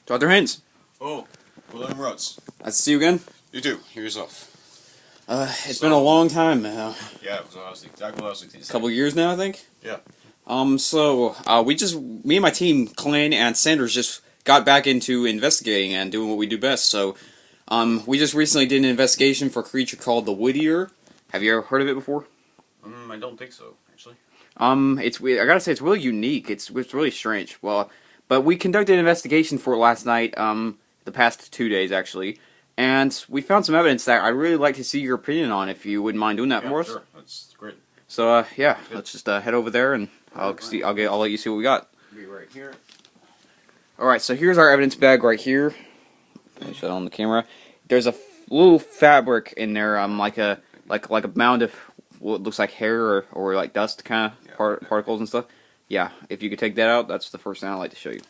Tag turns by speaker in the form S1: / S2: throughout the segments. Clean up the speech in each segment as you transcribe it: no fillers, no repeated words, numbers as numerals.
S1: Draw their hands.
S2: Oh, William Rhodes.
S1: Nice to see you again.
S2: You too. Hear yourself.
S1: It's been a long time.
S2: Yeah, it was exactly what I was thinking.
S1: A couple years now, I think.
S2: Yeah.
S1: Me and my team, Clint and Sanders, just got back into investigating and doing what we do best. So, we just recently did an investigation for a creature called the Wood-Eater. Have you ever heard of it before?
S2: I don't think so, actually.
S1: I gotta say, it's really unique. It's really strange. Well, but we conducted an investigation for it last night, the past 2 days, actually. And we found some evidence that I'd really like to see your opinion on, if you wouldn't mind doing that for us.
S2: Sure. That's great.
S1: So, let's just head over there, and I'll let you see what we got.
S2: Be right here.
S1: Alright, so here's our evidence bag right here. Finish that on the camera. There's a little fabric in there, like a mound of what looks like hair or like dust kind of particles and stuff. Yeah, if you could take that out, that's the first thing I'd like to show you.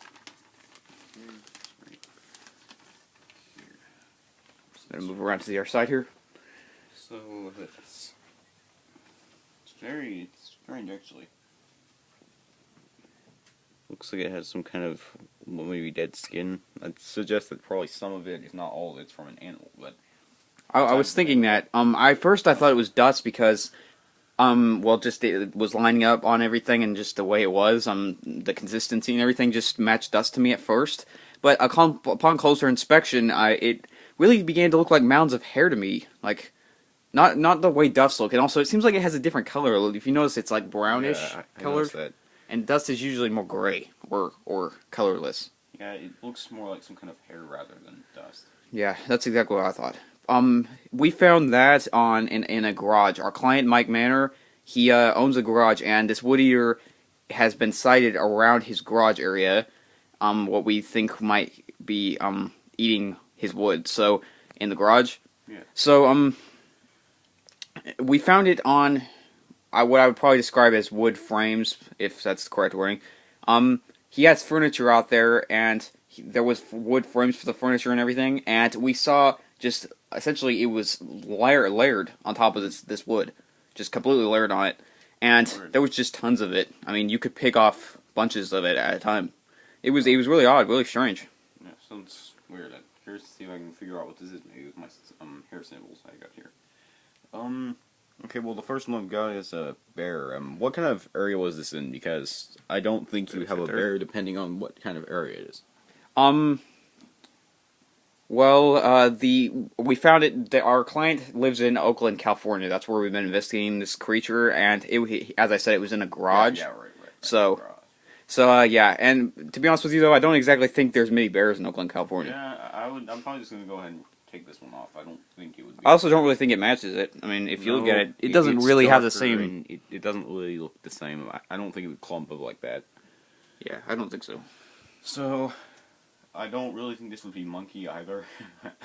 S1: Gonna move around to the other side here.
S2: So it's very strange, actually. Looks like it has some kind of maybe dead skin. I'd suggest that probably some of it, if not all of it's from an animal. But
S1: I was thinking that. I thought it was dust because, just it was lining up on everything and just the way it was, the consistency and everything just matched dust to me at first. But upon closer inspection, it really began to look like mounds of hair to me, like not the way dusts look. And also, it seems like it has a different color. If you notice, it's like brownish colored, and dust is usually more gray or colorless.
S2: Yeah, it looks more like some kind of hair rather than dust.
S1: Yeah, that's exactly what I thought. We found that in a garage. Our client, Mike Manor, he owns a garage, and this Wood-Eater has been sighted around his garage area. What we think might be eating his wood. So in the garage.
S2: Yeah.
S1: So we found it on what I would probably describe as wood frames, if that's the correct wording. He has furniture out there, and there was wood frames for the furniture and everything, and we saw just essentially it was layered on top of this wood, just completely layered on it, and there was just tons of it. I mean, you could pick off bunches of it at a time. It was really odd, really strange.
S2: Yeah, sounds weird. I'm curious to see if I can figure out what this is. Maybe with my hair samples I got here. Okay, well, the first one I've got is a bear. What kind of area was this in? Because I don't think you have a bear depending on what kind of area it is.
S1: We found it. Our client lives in Oakland, California. That's where we've been investigating this creature, and as I said, it was in a garage.
S2: Yeah, right.
S1: And to be honest with you, though, I don't exactly think there's many bears in Oakland, California.
S2: Yeah, I'm probably just gonna go ahead and take this one off. I don't think it would be.
S1: I also don't really think it matches it. I mean, if you look at it, it doesn't really have the same.
S2: It doesn't really look the same. I don't think it would clump up like that.
S1: Yeah, I don't think so.
S2: So, I don't really think this would be monkey either,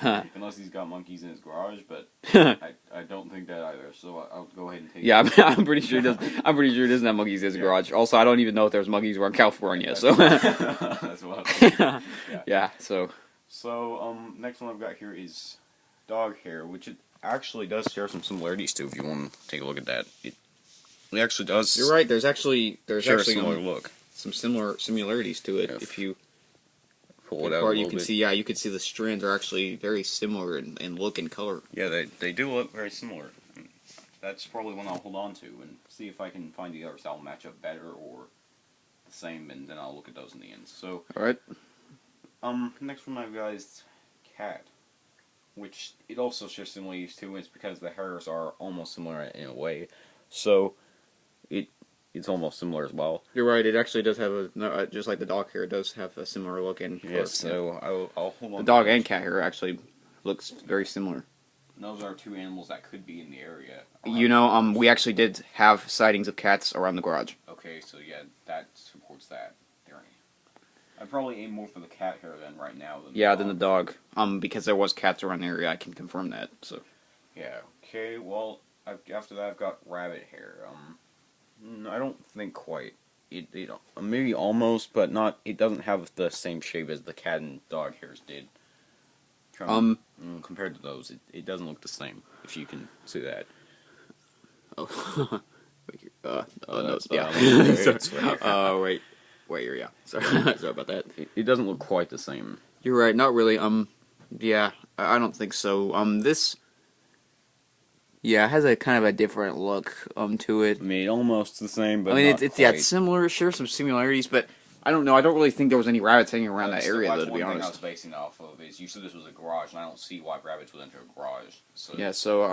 S2: unless he's got monkeys in his garage. But I don't think that either. So I'll go ahead and take.
S1: Yeah, I'm pretty sure it does. I'm pretty sure it doesn't have monkeys in his garage. Also, I don't even know if there's monkeys around California. So
S2: that's what.
S1: Yeah. So
S2: next one I've got here is dog hair, which it actually does share some similarities to. If you want to take a look at that, it actually does.
S1: You're right. There's actually
S2: a similar look.
S1: Some similarities to it.
S2: Yeah.
S1: If you
S2: pull it out,
S1: you can see. Yeah, you can see the strands are actually very similar in look and color.
S2: Yeah, they do look very similar. That's probably one I'll hold on to and see if I can find the others that'll match up better or the same, and then I'll look at those in the end. So,
S1: all right.
S2: Next one I've got is cat, which it also shares similarities to. It's because the hairs are almost similar in a way, so it's almost similar as well.
S1: You're right. It actually does have just like the dog hair, it does have a similar look in.
S2: Yes. So I'll hold on.
S1: The dog and cat hair actually looks very similar.
S2: And those are two animals that could be in the area.
S1: You know, we actually did have sightings of cats around the garage.
S2: Okay, so yeah, that supports that theory. I'd probably aim more for the cat hair then right now than the dog.
S1: Because there was cats around the area, I can confirm that. So.
S2: Yeah. Okay. Well, after that I've got rabbit hair. I don't think quite. It maybe almost, but not. It doesn't have the same shape as the cat and dog hairs did. Compared to those, it doesn't look the same. If you can see that.
S1: Oh. No.
S2: Yeah.
S1: Wait. Yeah. Sorry. Sorry about that.
S2: It doesn't look quite the same.
S1: You're right. Not really. Yeah, I don't think so. This, yeah, it has a kind of a different look, to it.
S2: I mean, almost the same, but
S1: I mean,
S2: not
S1: it's
S2: quite.
S1: yeah, it's similar. Sure, some similarities, but I don't know. I don't really think there was any rabbits hanging around that
S2: That's
S1: area, though.
S2: that's
S1: To be
S2: one thing I was
S1: honest.
S2: basing it off of is you said this was a garage, and I don't see why rabbits would enter a garage. So
S1: Yeah, so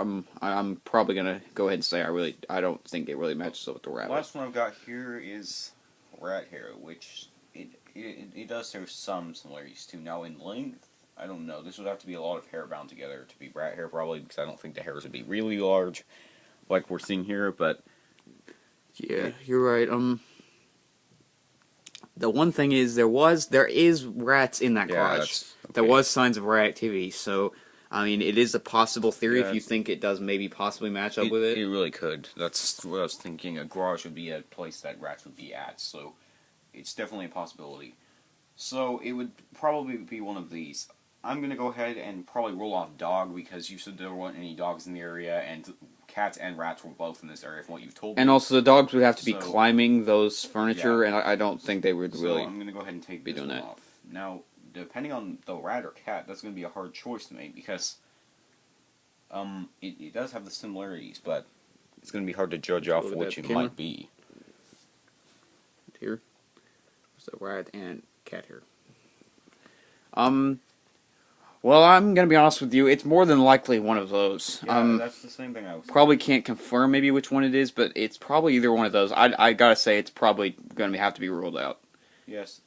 S1: I'm probably gonna go ahead and say I don't think it really matches up with the
S2: the
S1: rabbit.
S2: last one I've got here is rat hair, which it does have some similarities too. Now in length, I don't know. This would have to be a lot of hair bound together to be rat hair, probably, because I don't think the hairs would be really large, like we're seeing here. But
S1: Yeah, you're right. The one thing is there is rats in that
S2: yeah,
S1: garage.
S2: that's okay.
S1: There was signs of rat activity, so I mean it is a possible theory
S2: Yeah,
S1: if you
S2: it's-
S1: think it does maybe possibly match up with it.
S2: It really could. That's what I was thinking. A garage would be a place that rats would be at, so it's definitely a possibility. So it would probably be one of these. I'm gonna go ahead and probably roll off dog because you said there weren't any dogs in the area, and cats and rats were both in this area from what you've told me.
S1: And also the dogs would have to be
S2: So-
S1: climbing those furniture,
S2: Yeah.
S1: and I don't think they would
S2: So
S1: really.
S2: I'm gonna go ahead and take
S1: be
S2: this
S1: doing
S2: one
S1: that.
S2: off. Now, depending on the rat or cat, that's gonna be a hard choice to make because it does have the similarities, but it's gonna be hard to judge off
S1: Look at
S2: which
S1: that
S2: it
S1: camera.
S2: might be.
S1: Here, so rat and cat here. Well, I'm gonna be honest with you. It's more than likely one of those.
S2: Yeah, that's the same thing I was.
S1: Probably can't confirm maybe which one it is, but it's probably either one of those. I gotta say it's probably gonna have to be ruled out.
S2: Yes.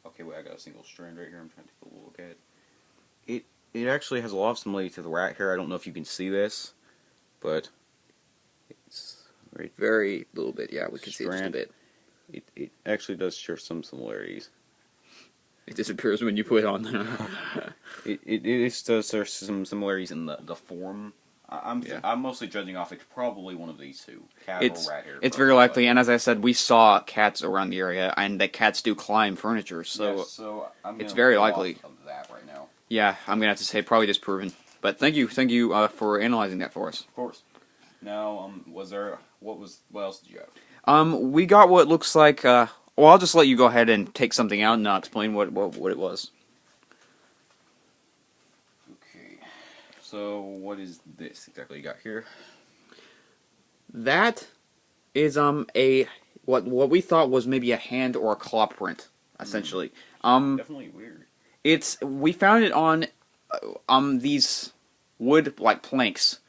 S2: Okay, wait. I got a single strand right here. I'm trying to take a look at it. It actually has a lot of similarity to the rat hair. I don't know if you can see this, but it's right.
S1: Very little bit, yeah. We can see it just a
S2: Strand.
S1: bit.
S2: It actually does share some similarities.
S1: It disappears when you put it on there.
S2: It does share some similarities in the form.
S1: Yeah.
S2: I'm mostly judging off it's probably one of these two, cat
S1: It's
S2: or rat hair.
S1: it's
S2: probably,
S1: very likely,
S2: but-
S1: and as I said, we saw cats around the area, and the cats do climb furniture. So
S2: Yes, so I'm
S1: it's
S2: gonna
S1: very
S2: go off
S1: likely.
S2: of that right now.
S1: yeah, I'm gonna have to say probably disproven. But thank you for analyzing that for us.
S2: Of course. Now, what else did you have?
S1: We got what looks like. Well, I'll just let you go ahead and take something out and explain what it was.
S2: Okay. So what is this exactly you got here?
S1: That is a what we thought was maybe a hand or a claw print, essentially.
S2: Definitely weird.
S1: We found it on these wood like planks.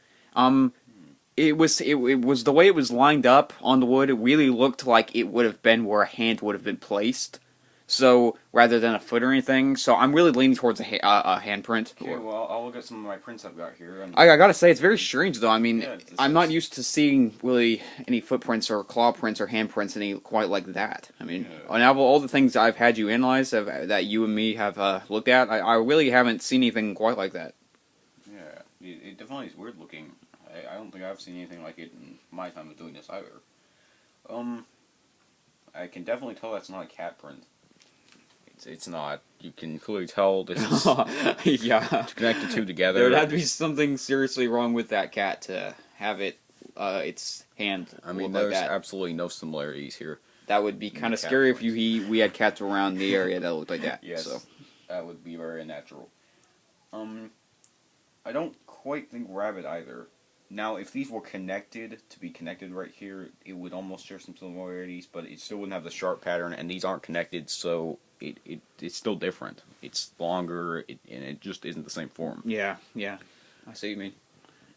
S1: It was the way it was lined up on the wood. It really looked like it would have been where a hand would have been placed. So rather than a foot or anything, so I'm really leaning towards a handprint.
S2: Okay, well, I'll look at some of my prints I've got here. And
S1: I gotta say, it's very strange though. I mean,
S2: Yeah,
S1: I'm not used to seeing really any footprints or claw prints or handprints any quite like that. I mean,
S2: Yeah.
S1: on all the things I've had you analyze that you and me have looked at, I really haven't seen anything quite like that.
S2: yeah, it definitely is weird looking. I don't think I've seen anything like it in my time of doing this either. I can definitely tell that's not a cat print. It's not. You can clearly tell this is
S1: yeah,
S2: to connect the two together.
S1: there would have to be something seriously wrong with that cat to have its hand
S2: I mean,
S1: look like
S2: there's
S1: that.
S2: absolutely no similarities here.
S1: That would be kind
S2: the
S1: of
S2: cat
S1: scary if
S2: prints.
S1: we had cats around the area that looked like that.
S2: Yes,
S1: So.
S2: that would be very unnatural. I don't quite think rabbit either. Now, if these were connected to be connected right here, it would almost share some similarities, but it still wouldn't have the sharp pattern, and these aren't connected, so it's still different. It's longer, and it just isn't the same form.
S1: Yeah, I see what you mean.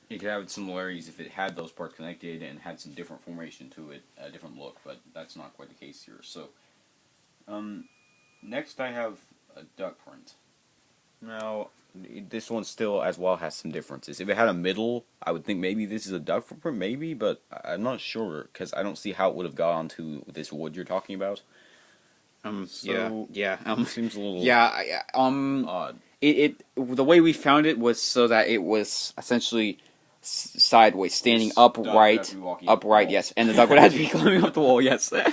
S2: It could have similarities if it had those parts connected and had some different formation to it, a different look, but that's not quite the case here. So, next I have a duck print. Now, this one still as well has some differences. If it had a middle, I would think maybe this is a duck footprint, maybe, but I'm not sure, because I don't see how it would have got onto this wood you're talking about. So,
S1: yeah.
S2: Seems a little odd.
S1: The way we found it was so that it was essentially sideways, standing
S2: This duck would
S1: upright,
S2: have to be walking up the wall.
S1: yes, and the duck would have to be climbing up the wall, yes.
S2: Yeah,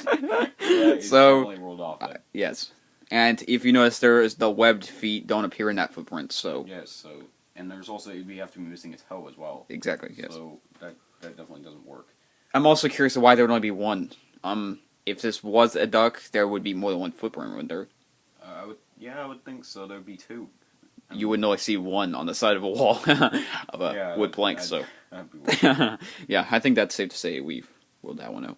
S2: it's
S1: So,
S2: definitely rolled off then.
S1: yes. And if you notice, the webbed feet don't appear in that footprint, so...
S2: Yes, so, and there's also, we have to be missing a toe as well.
S1: Exactly, yes.
S2: So, that definitely doesn't work.
S1: I'm also curious of why there would only be one. If this was a duck, there would be more than one footprint, wouldn't there?
S2: I would think so. There'd be two,
S1: you would only see one on the side of a wall of a
S2: Yeah,
S1: wood plank. So,
S2: that'd be weird.
S1: yeah, I think that's safe to say we ruled that one out.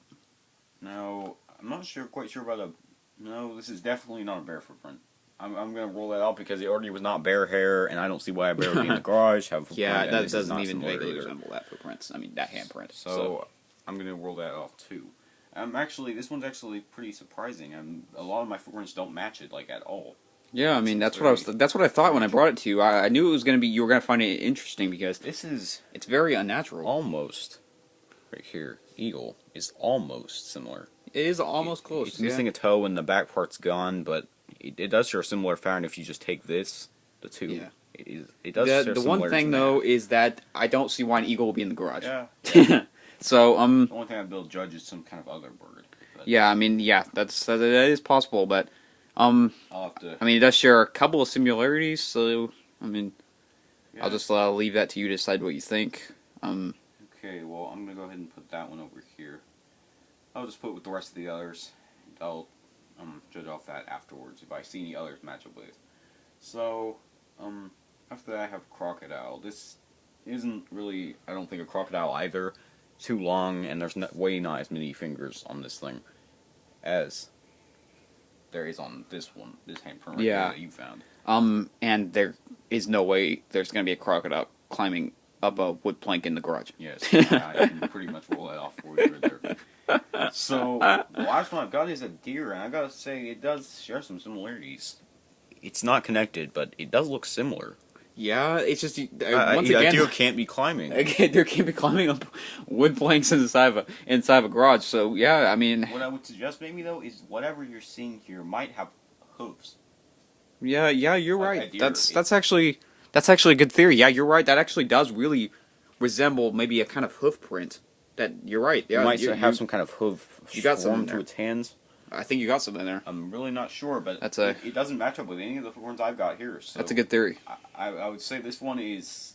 S2: Now, I'm not quite sure about a. No, this is definitely not a bear footprint. I'm gonna roll that out because it already was not bear hair, and I don't see why a bear would be in the garage have a footprint.
S1: Yeah,
S2: and
S1: that
S2: this is
S1: doesn't
S2: not
S1: even
S2: similar
S1: vaguely
S2: either.
S1: resemble that footprint. I mean, that handprint.
S2: So I'm gonna roll that off too. Actually, this one's actually pretty surprising. A lot of my footprints don't match it like at all.
S1: yeah, I mean that's what I was. That's what I thought when I brought it to you. I knew it was gonna be. You were gonna find it interesting because
S2: This is
S1: it's very unnatural.
S2: almost right here. Eagle is almost similar.
S1: It is almost close.
S2: It's missing a toe and the back part's gone, but it does share a similar pattern if you just take this, the two.
S1: Yeah.
S2: It does share
S1: The one
S2: similarities
S1: thing
S2: in
S1: though
S2: that.
S1: is that I don't see why an eagle will be in the garage.
S2: Yeah.
S1: So
S2: The only thing I'd be able to judge is some kind of other bird. But
S1: yeah, I mean yeah, that is possible, but
S2: I'll have to.
S1: I mean it does share a couple of similarities. So I mean
S2: Yeah.
S1: I'll just leave that to you to decide what you think.
S2: Okay, well, I'm gonna go ahead and put that one over here. I'll just put it with the rest of the others. I'll judge off that afterwards if I see any others match up with. So, after that I have crocodile. This isn't really, I don't think, a crocodile either. Too long, and there's way not as many fingers on this thing as there is on this one, this handprint right
S1: Yeah.
S2: here that you found.
S1: And there is no way there's gonna be a crocodile climbing up a wood plank in the garage.
S2: Yes, I can pretty much roll that off for you right there. So, the last one I've got is a deer, and I gotta say, it does share some similarities. It's not connected, but it does look similar.
S1: Yeah, it's just once
S2: A
S1: again.
S2: deer can't be climbing.
S1: Again, there can't be climbing up wood planks inside of a garage. So yeah, I mean,
S2: What I would suggest maybe, though, is whatever you're seeing here might have hooves.
S1: yeah, you're
S2: Like
S1: right.
S2: a deer,
S1: That's actually a good theory. Yeah, you're right. That actually does really resemble maybe a kind of hoof print. That you're right. Yeah,
S2: It might have some kind of hoof
S1: you got some
S2: form
S1: in
S2: to
S1: there.
S2: its hands.
S1: I think you got something in there.
S2: I'm really not sure, but
S1: That's
S2: it doesn't match up with any of the ones I've got here. So
S1: That's a good theory.
S2: I would say this one is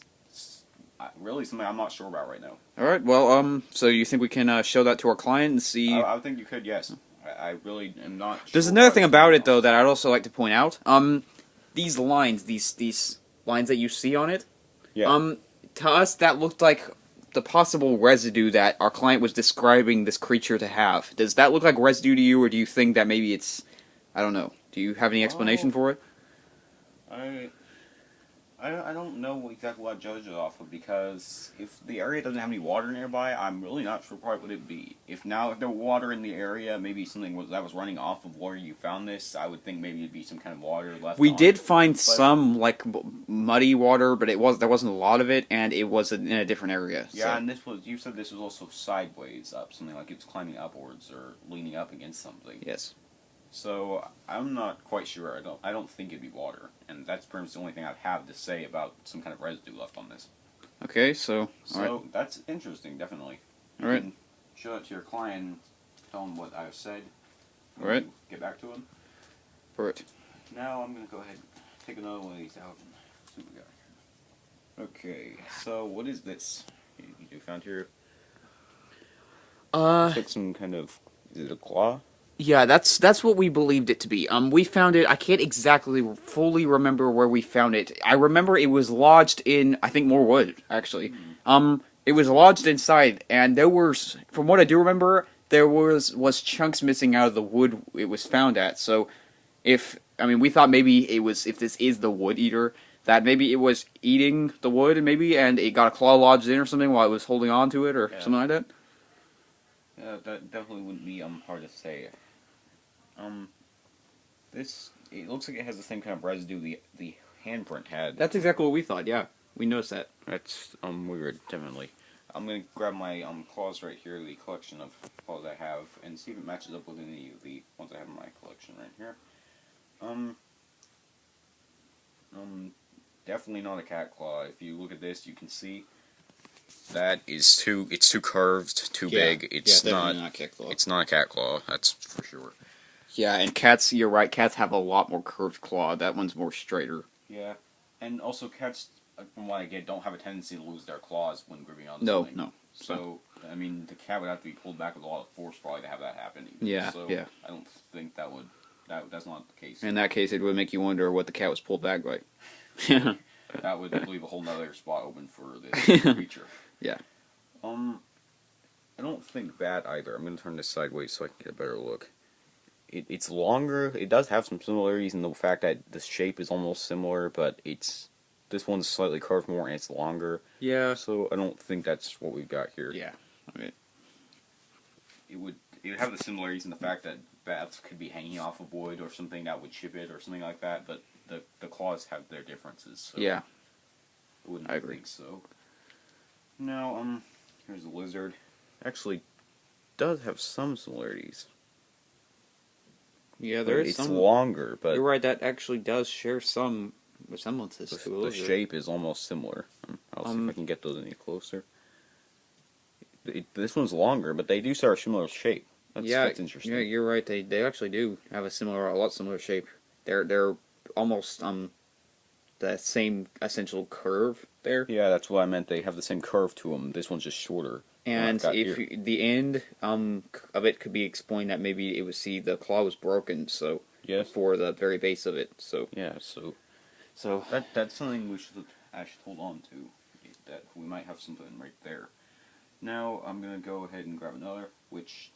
S2: really something I'm not sure about right now.
S1: All right. Well, so you think we can show that to our client and see?
S2: I would think you could, yes. I really am not sure.
S1: There's another thing about it though that I'd also like to point out. These lines, these lines that you see on it.
S2: Yeah.
S1: To us that looked like the possible residue that our client was describing this creature to have. Does that look like residue to you, or do you think that maybe it's, I don't know. Do you have any explanation for it?
S2: I don't know exactly what to judge it off of, because if the area doesn't have any water nearby, I'm really not sure what would it be. If there were water in the area, maybe something that was running off of where you found this, I would think maybe it'd be some kind of water left.
S1: We
S2: on
S1: did
S2: it.
S1: find
S2: But-
S1: some like muddy water, but there wasn't a lot of it, and it was in a different area.
S2: Yeah,
S1: so.
S2: and you said this was also sideways up, something like it was climbing upwards or leaning up against something.
S1: Yes.
S2: So I'm not quite sure. I don't think it'd be water, and that's pretty much the only thing I'd have to say about some kind of residue left on this.
S1: Okay, so
S2: So
S1: all right.
S2: that's interesting, definitely. You
S1: All right.
S2: can show it to your client, and tell him what I've said.
S1: All right.
S2: Get back to him.
S1: Perfect.
S2: Now I'm gonna go ahead and take another one of these out and see what we got here. Okay, so what is this? You found here? Looks like some kind of. Is it a claw?
S1: Yeah, that's what we believed it to be. We found it. I can't exactly fully remember where we found it. I remember it was lodged in, I think, more wood actually. It was lodged inside, and there was, from what I do remember, there was chunks missing out of the wood it was found at. So, we thought maybe it was, if this is the wood eater, that maybe it was eating the wood, and it got a claw lodged in or something while it was holding on to it or something like that.
S2: Yeah, that definitely wouldn't be hard to say. It looks like it has the same kind of residue the handprint had.
S1: That's exactly what we thought. Yeah, we noticed that.
S2: That's weird, definitely. I'm gonna grab my claws right here, the collection of claws I have, and see if it matches up with any of the ones I have in my collection right here. Definitely not a cat claw. If you look at this, you can see that it's too curved, too big. It's not
S1: cat claw.
S2: It's not a cat claw. That's for sure.
S1: Yeah, and cats, you're right, cats have a lot more curved claw. That one's more straighter.
S2: Yeah, and also cats, from what I get, don't have a tendency to lose their claws when gripping on
S1: No,
S2: something.
S1: no.
S2: So, the cat would have to be pulled back with a lot of force probably to have that happen.
S1: Yeah,
S2: so
S1: yeah.
S2: I don't think that's not the case.
S1: In that case, it would make you wonder what the cat was pulled back by.
S2: That would leave a whole nother spot open for this creature.
S1: Yeah.
S2: I don't think that either. I'm going to turn this sideways so I can get a better look. It's longer. It does have some similarities in the fact that the shape is almost similar, but this one's slightly curved more and it's longer.
S1: Yeah.
S2: So I don't think that's what we've got here.
S1: Yeah. I mean,
S2: It would have the similarities in the fact that bats could be hanging off of wood or something that would chip it or something like that, but the claws have their differences. So
S1: yeah.
S2: I wouldn't
S1: I agree.
S2: think so. Now, here's a lizard. Actually, does have some similarities.
S1: Yeah,
S2: But
S1: there is
S2: it's
S1: some.
S2: longer, but
S1: You're right. That actually does share some resemblances to a
S2: the
S1: lizard.
S2: shape is almost similar. I'll see if I can get those any closer. This one's longer, but they do share a similar shape. That's interesting.
S1: Yeah, you're right. They actually do have a lot similar shape. They're almost the same essential curve there.
S2: Yeah, that's what I meant. They have the same curve to them. This one's just shorter.
S1: And
S2: I've got
S1: if
S2: here.
S1: the end of it could be explained that maybe it was the claw was broken, so
S2: Yes.
S1: for the very base of it. So
S2: Yeah, so that's something I should hold on to. That we might have something right there. Now I'm gonna go ahead and grab another, which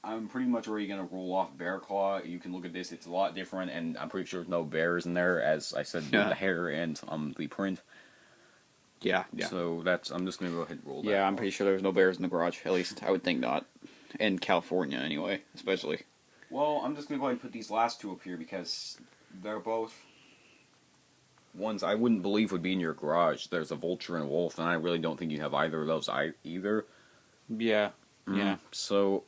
S2: I'm pretty much already gonna roll off Bear Claw. You can look at this; it's a lot different, and I'm pretty sure there's no bears in there, as I said,
S1: Yeah.
S2: the hair and the print.
S1: yeah.
S2: So I'm just gonna go ahead and roll that.
S1: Yeah, I'm
S2: off.
S1: pretty sure there's no bears in the garage. At least I would think not. In California, anyway, especially.
S2: Well, I'm just gonna go ahead and put these last two up here because they're both ones I wouldn't believe would be in your garage. There's a vulture and a wolf, and I really don't think you have either of those either.
S1: Yeah. Yeah.
S2: So,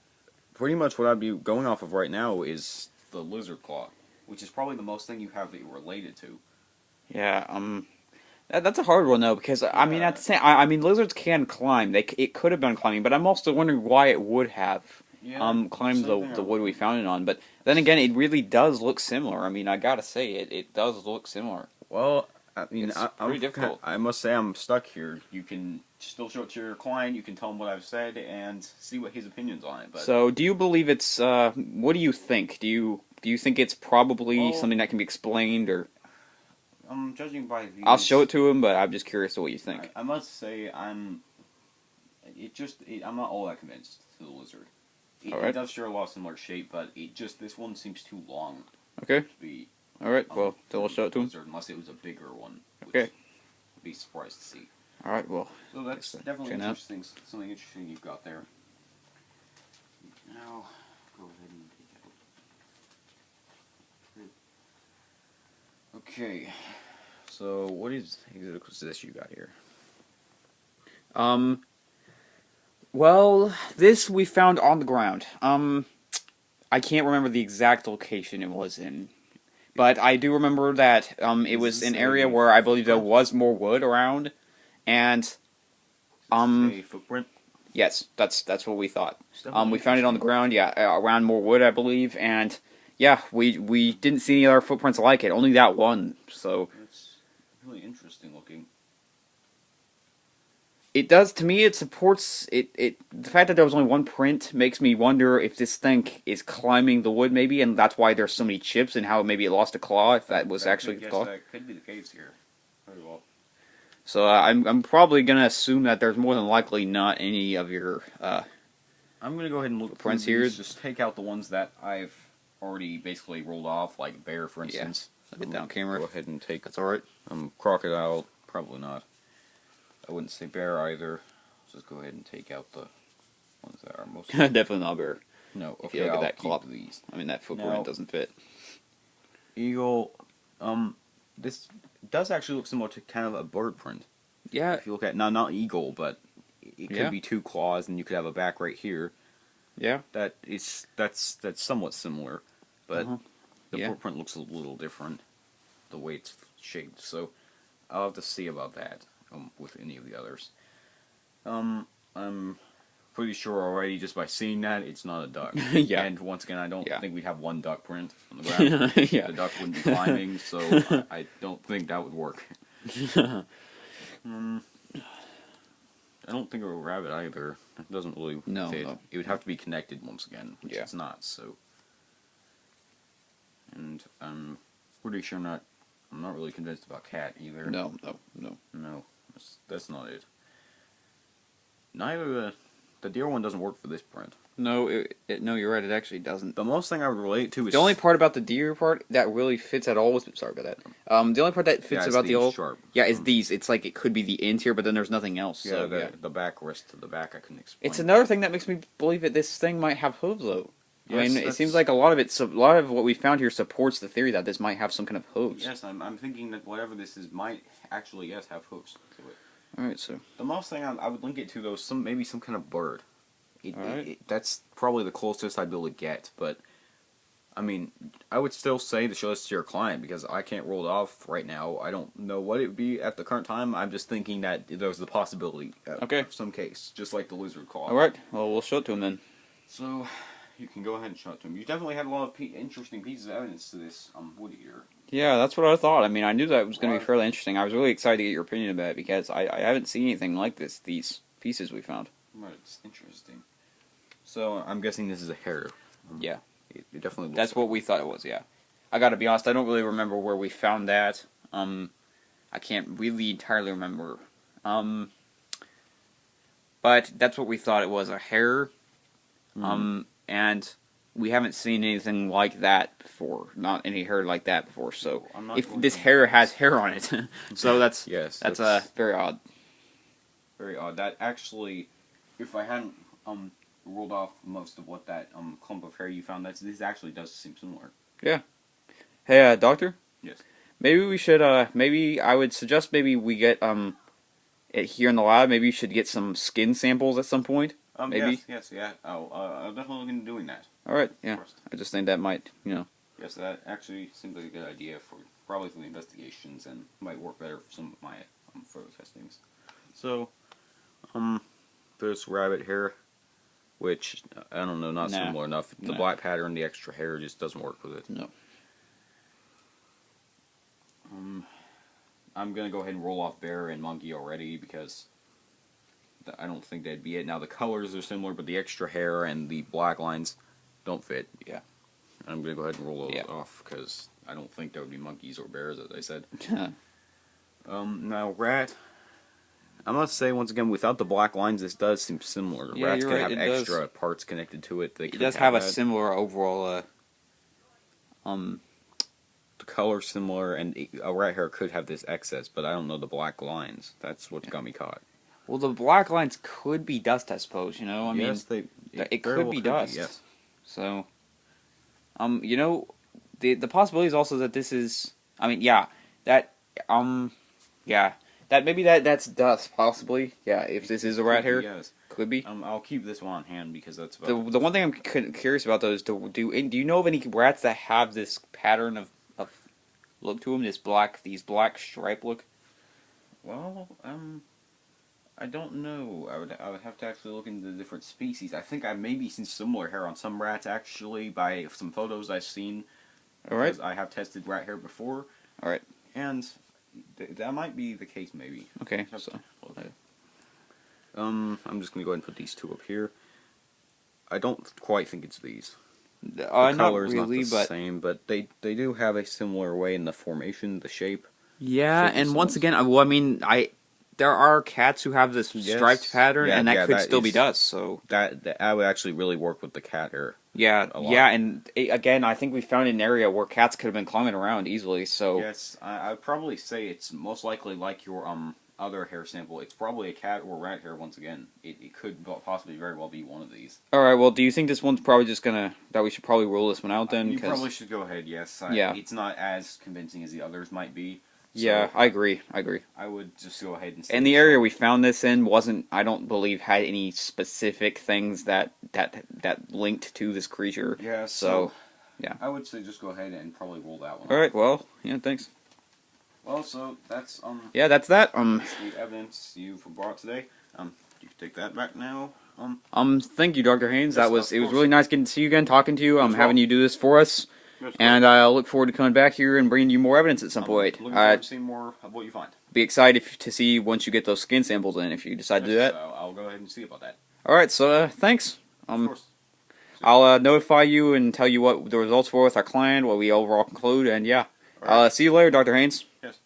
S2: pretty much what I'd be going off of right now is the lizard claw, which is probably the most thing you have that you're related to.
S1: Yeah. That's a hard one though, because I mean, at the same, I mean, lizards can climb. It could have been climbing, but I'm also wondering why it would have climbed the wood we found it on. But then again, it really does look similar. I mean, I gotta say, it does look similar.
S2: Well, I mean,
S1: It's pretty difficult.
S2: I must say I'm stuck here. You can still show it to your client. You can tell him what I've said and see what his opinions on it. But
S1: So, do you believe it's? What do you think? Do you think it's probably
S2: Well-
S1: something that can be explained, or
S2: judging by these,
S1: I'll show it to him, but I'm just curious to what you think.
S2: I must say I'm not all that convinced to the lizard. It
S1: Alright.
S2: does share a lot of similar shape, but this one seems too long
S1: Okay.
S2: to be
S1: All right. Well, then we'll show it to him.
S2: lizard, unless it was a bigger one. Which
S1: Okay.
S2: I'd be surprised to see.
S1: All right. Well.
S2: So that's
S1: Guess,
S2: definitely
S1: check it out.
S2: interesting. Something interesting you've got there. Now, go ahead and take it. Okay. So, what is this you got here?
S1: Well, this we found on the ground. I can't remember the exact location it was in, but I do remember that it was
S2: this
S1: an
S2: a
S1: area where I believe there was more wood around, and
S2: A footprint.
S1: yes, that's what we thought.
S2: It's definitely
S1: We found it on the
S2: interesting.
S1: ground, yeah, around more wood, I believe, and yeah, we didn't see any other footprints like it, only that one. So
S2: It's really interesting looking.
S1: it does, to me, it supports it. The fact that there was only one print makes me wonder if this thing is climbing the wood, maybe, and that's why there's so many chips, and how maybe it lost a claw, if that was actually the
S2: Yes,
S1: claw.
S2: that could be the case here. Very well.
S1: So I'm probably gonna assume that there's more than likely not any of your
S2: I'm gonna go ahead and look
S1: Footprints
S2: through
S1: here.
S2: these, just take out the ones that I've already basically rolled off, like bear, for
S1: Yeah.
S2: instance.
S1: Get down camera.
S2: Go ahead and take
S1: That's all right.
S2: crocodile. Probably not. I wouldn't say bear either. Just go ahead and take out the ones that are most.
S1: Definitely not bear.
S2: No,
S1: If
S2: okay,
S1: you look at
S2: I'll
S1: that
S2: keep
S1: claw.
S2: these.
S1: I mean, that footprint
S2: Now-
S1: doesn't fit.
S2: Eagle. This does actually look similar to kind of a bird print.
S1: Yeah,
S2: If you look at not eagle, but it could
S1: Yeah.
S2: be two claws, and you could have a back right here.
S1: yeah.
S2: That's somewhat similar, but
S1: Uh-huh.
S2: the
S1: Yeah.
S2: footprint looks a little different, the way it's shaped. So I'll have to see about that with any of the others. I'm pretty sure already just by seeing that it's not a duck.
S1: Yeah.
S2: And once again, I don't
S1: Yeah.
S2: think we'd have one duck print on the ground.
S1: Yeah.
S2: The duck wouldn't be climbing, so I don't think that would work. I don't think it would rabbit either. It doesn't really
S1: No,
S2: fit.
S1: no.
S2: It would have to be connected once again, which
S1: Yeah.
S2: it's not. So, and I'm pretty sure not I'm not really convinced about cat either.
S1: No.
S2: No, that's not it. Neither the deer one doesn't work for this print.
S1: No, no, you're right. It actually doesn't.
S2: The most thing I would relate to is
S1: The only part about the deer part that really fits at all was sorry about that. The only part that fits about the old is these. It's like it could be the end here, but then there's nothing else.
S2: Yeah,
S1: So,
S2: the back wrist to the back I couldn't explain.
S1: It's another thing that makes me believe that this thing might have hooves though.
S2: Yes,
S1: I mean, it seems like a lot of what we found here supports the theory that this might have some kind of hooves.
S2: Yes, I'm thinking that whatever this is might actually have hooves to it.
S1: All right, so
S2: The most thing I would link it to though is maybe some kind of bird.
S1: Alright.
S2: That's probably the closest I'd be able to get, but I mean, I would still say to show this to your client because I can't roll it off right now. I don't know what it would be at the current time. I'm just thinking that there's the possibility of some case, just like the lizard claw.
S1: all right, well we'll show it to him then.
S2: So you can go ahead and show it to him. You definitely had a lot of interesting pieces of evidence to this wood here.
S1: Yeah, that's what I thought. I mean, I knew that was going to be
S2: Well,
S1: fairly interesting. I was really excited to get your opinion about it because I haven't seen anything like this. These pieces we found.
S2: Right, it's interesting. So I'm guessing this is a hair.
S1: Yeah.
S2: It definitely looks
S1: That's what we thought it was. Yeah, I got to be honest. I don't really remember where we found that. I can't really entirely remember. But that's what we thought it was, a hair. And we haven't seen anything like that before. Not any hair like that before. So if this hair has hair on it, so that's that's very odd.
S2: Very odd. That actually, if I hadn't rolled off most of what that clump of hair you found, this actually does seem similar.
S1: Yeah. Hey, doctor.
S2: Yes.
S1: Maybe we should. Maybe I would suggest maybe we get it here in the lab. Maybe you should get some skin samples at some point. Maybe.
S2: Yes. Yeah. I'll definitely look into doing that.
S1: All right. Yeah. I just think that might,
S2: Yes, that actually seems like a good idea probably for the investigations and might work better for some of my further testings. So, there's rabbit hair, which I don't know, not similar enough. The black pattern, the extra hair just doesn't work with it.
S1: No.
S2: I'm gonna go ahead and roll off bear and monkey already because I don't think that'd be it. Now the colors are similar, but the extra hair and the black lines don't fit.
S1: Yeah.
S2: I'm gonna go ahead and roll those off because I don't think there would be monkeys or bears, as I said. Now rat. I must say once again, without the black lines, this does seem similar.
S1: Yeah,
S2: Rats
S1: you're
S2: can
S1: right,
S2: have
S1: it
S2: extra
S1: does.
S2: parts connected to it.
S1: It does have a similar overall.
S2: The color's similar, and a rat hair could have this excess, but I don't know the black lines. That's what got me caught.
S1: Well, the black lines could be dust, I suppose. I mean, it could be dust.
S2: Yes.
S1: So, the possibility is also that this is. I mean, that maybe that's dust, possibly. Yeah, if this is a rat hair,
S2: yes.
S1: Could be.
S2: I'll keep this one on hand because that's about
S1: The one thing I'm curious about though is do you know of any rats that have this pattern of look to them, these black stripe look?
S2: Well, I don't know. I would have to actually look into the different species. I think I've maybe seen similar hair on some rats actually by some photos I've seen.
S1: All right.
S2: Because I have tested rat hair before.
S1: All right.
S2: And that might be the case, maybe.
S1: Okay. So.
S2: I'm just gonna go ahead and put these two up here. I don't quite think it's these. The
S1: not
S2: color's
S1: really,
S2: not the same, but they do have a similar way in the formation, the shape.
S1: Yeah, and once again, there are cats who have this striped pattern, and that could still be dust. So
S2: that would actually really work with the cat hair.
S1: Yeah, and again, I think we found an area where cats could have been climbing around easily. So
S2: yes, I'd probably say it's most likely like your other hair sample. It's probably a cat or rat hair. Once again, it could possibly very well be one of these.
S1: All right. Well, do you think this one's probably just that we should probably rule this one out then?
S2: You probably should go ahead. Yes. It's not as convincing as the others might be. So
S1: yeah, I agree.
S2: I would just go ahead and say
S1: and the area we found this in I don't believe, had any specific things that linked to this creature.
S2: Yeah,
S1: so yeah.
S2: I would say just go ahead and probably roll that one.
S1: All right, well, yeah, thanks.
S2: Well, so that's
S1: yeah, that's that.
S2: the evidence you've brought today. You can take that back now.
S1: Thank you, Dr. Haynes.
S2: Yes,
S1: it was really nice getting to see you again, talking to you. Having you do this for us. And I look forward to coming back here and bringing you more evidence at some point.
S2: Looking forward to seeing more of what you find.
S1: Be excited to see once you get those skin samples in, if you decide to do that.
S2: So I'll go ahead and see about that.
S1: All right, so thanks.
S2: Of course.
S1: I'll notify you and tell you what the results were with our client, what we overall conclude, and yeah.
S2: Alright.
S1: See you later, Dr. Haynes.
S2: Yes.